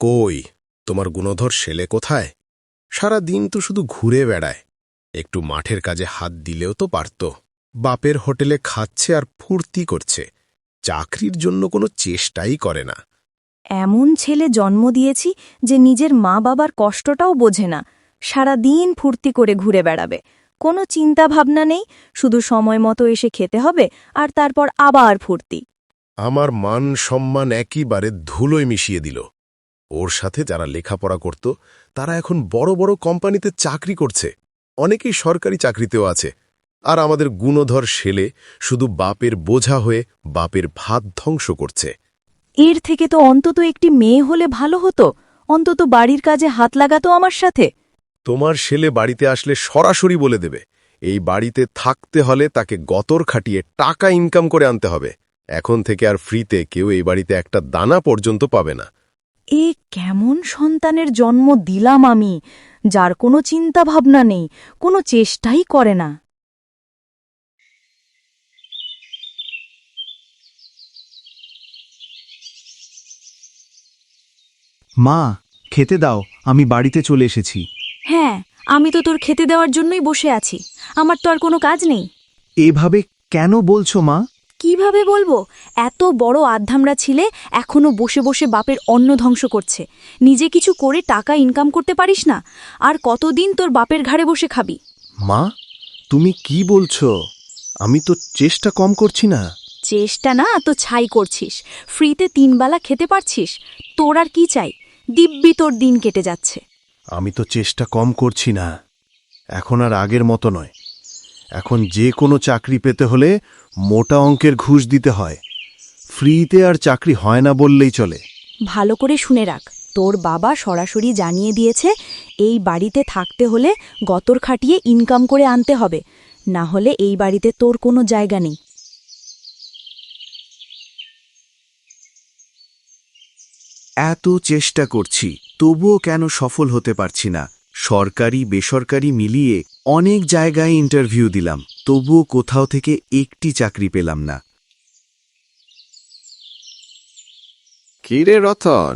কই, তোমার গুণধর ছেলে কোথায়? সারা দিন তো শুধু ঘুরে বেড়ায়। একটু মাঠের কাজে হাত দিলেও তো পারত। বাপের হোটেলে খাচ্ছে আর ফুর্তি করছে, চাকরির জন্য কোনো চেষ্টাই করে না। এমন ছেলে জন্ম দিয়েছি যে নিজের মা বাবার কষ্টটাও বোঝে না। সারা দিন ফুর্তি করে ঘুরে বেড়াবে, কোনো চিন্তা ভাবনা নেই, শুধু সময় মতো এসে খেতে হবে আর তারপর আবার ফুর্তি। আমার মান সম্মান একেবারে ধুলোয় মিশিয়ে দিল। ওর সাথে যারা লেখাপড়া করত তারা এখন বড় বড় কোম্পানিতে চাকরি করছে, অনেকেই সরকারি চাকরিতেও আছে। আর আমাদের গুণধর ছেলে শুধু বাপের বোঝা হয়ে বাপের ভাত ধ্বংস করছে। এর থেকে তো অন্তত একটি মেয়ে হলে ভালো হতো, অন্তত বাড়ির কাজে হাত লাগাতো আমার সাথে। তোমার ছেলে বাড়িতে আসলে সরাসরি বলে দেবে এই বাড়িতে থাকতে হলে তাকে গতর খাটিয়ে টাকা ইনকাম করে আনতে হবে। এখন থেকে আর ফ্রিতে কেউ এই বাড়িতে একটা দানা পর্যন্ত পাবে না। এ কেমন সন্তানের জন্ম দিলাম আমি, যার কোনো চিন্তা ভাবনা নেই, কোনো চেষ্টাই করে না। মা, খেতে দাও, আমি বাড়িতে চলে এসেছি। হ্যাঁ, আমি তো তোর খেতে দেওয়ার জন্যই বসে আছি, আমার তো আর কোনো কাজ নেই। এভাবে কেন বলছো মা? কিভাবে বলবো? এত বড় আধ্যামরা ছিলে এখনো বসে বসে বাপের অন্ন ধ্বংস করছে। নিজে কিছু করে টাকা ইনকাম করতে পারিস না, আর কতদিন তোর বাপের ঘাড়ে বসে খাবি? মা, তুমি কি বলছো? আমি তো চেষ্টা কম করছি না। চেষ্টা না তো ছাই করছিস, ফ্রিতে 3 বেলা খেতে পারছিস। তোর আর কি চাই? দিব্যি তোর দিন কেটে যাচ্ছে। আমি তো চেষ্টা কম করছি না। এখন আর আগের মতো নয়। এখন যে কোনো চাকরি পেতে হলে মোটা অঙ্কের ঘুষ দিতে হয়। ফ্রিতে আর চাকরি হয় না বললেই চলে। ভালো করে শুনে রাখ, তোর বাবা সরাসরি জানিয়ে দিয়েছে এই বাড়িতে থাকতে হলে গতর খাটিয়ে ইনকাম করে আনতে হবে, না হলে এই বাড়িতে তোর কোনো জায়গা নেই। এত চেষ্টা করছি, তবুও কেন সফল হতে পারছি না? সরকারি বেসরকারি মিলিয়ে অনেক জায়গায় ইন্টারভিউ দিলাম, তবুও কোথাও থেকে একটি চাকরি পেলাম না। কিরে রতন,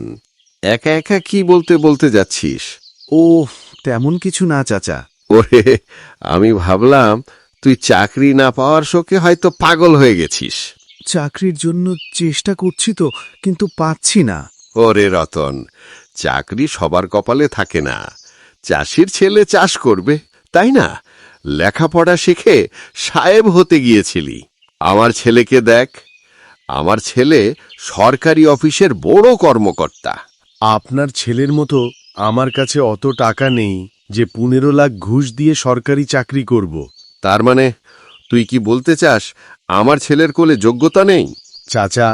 একা একা কি বলতে বলতে যাচ্ছিস? ও, তেমন কিছু না চাচা। ওরে, আমি ভাবলাম তুই চাকরি না পাওয়ার শোকে হয়তো পাগল হয়ে গেছিস। চাকরির জন্য চেষ্টা করছি তো, কিন্তু পাচ্ছি না। ওরে রতন, চাকরি সবার কপালে থাকে না। চাষির ছেলে চাষ করবে, তাই না? লেখাপড়া শিখে সাহেব হতে গিয়েছিলি। আমার ছেলেকে দেখ, আমার ছেলে সরকারি অফিসের বড় কর্মকর্তা। আপনার ছেলের মতো আমার কাছে অত টাকা নেই যে 15 লাখ ঘুষ দিয়ে সরকারি চাকরি করব। তার মানে তুই কি বলতে চাস আমার ছেলের কোলে যোগ্যতা নেই? চাচা,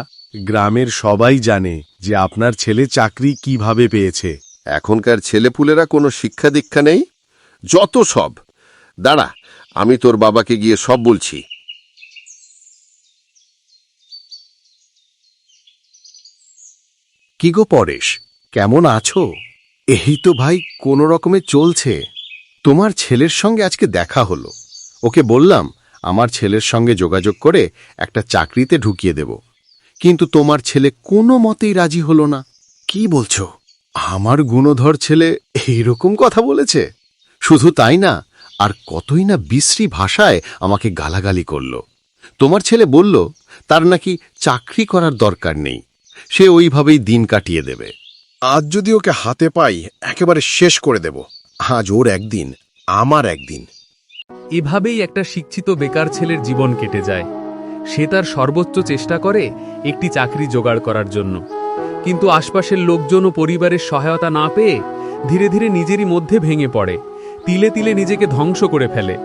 গ্রামের সবাই জানে যে আপনার ছেলে চাকরি কিভাবে পেয়েছে। এখনকার ছেলেপুলেরা কোনো শিক্ষা দীক্ষা নেই, যত সব। দাঁড়া, আমি তোর বাবাকে গিয়ে সব বলছি। কি গো পরেশ, কেমন আছো? এই তো ভাই কোনো রকমে চলছে। তোমার ছেলের সঙ্গে আজকে দেখা হলো। ওকে বললাম আমার ছেলের সঙ্গে যোগাযোগ করে একটা চাকরিতে ঢুকিয়ে দেব, কিন্তু তোমার ছেলে কোনো মতেই রাজি হলো না। কি বলছো? আমার গুণধর ছেলে এইরকম কথা বলেছে? শুধু তাই না, আর কতই না বিশ্রী ভাষায় আমাকে গালাগালি করল। তোমার ছেলে বলল তার নাকি চাকরি করার দরকার নেই, সে ওইভাবেই দিন কাটিয়ে দেবে। আজ যদি ওকে হাতে পাই একেবারে শেষ করে দেব। আজ ওর একদিন, আমার একদিন। এভাবেই একটা শিক্ষিত বেকার ছেলের জীবন কেটে যায়। সে তার সর্বোচ্চ চেষ্টা করে একটি চাকরি জোগাড় করার জন্য, কিন্তু আশপাশের লোকজন ও পরিবারের সহায়তা না পেয়ে ধীরে ধীরে নিজেরই মধ্যে ভেঙে পড়ে, তিলে তিলে নিজেকে ধ্বংস করে ফেলে।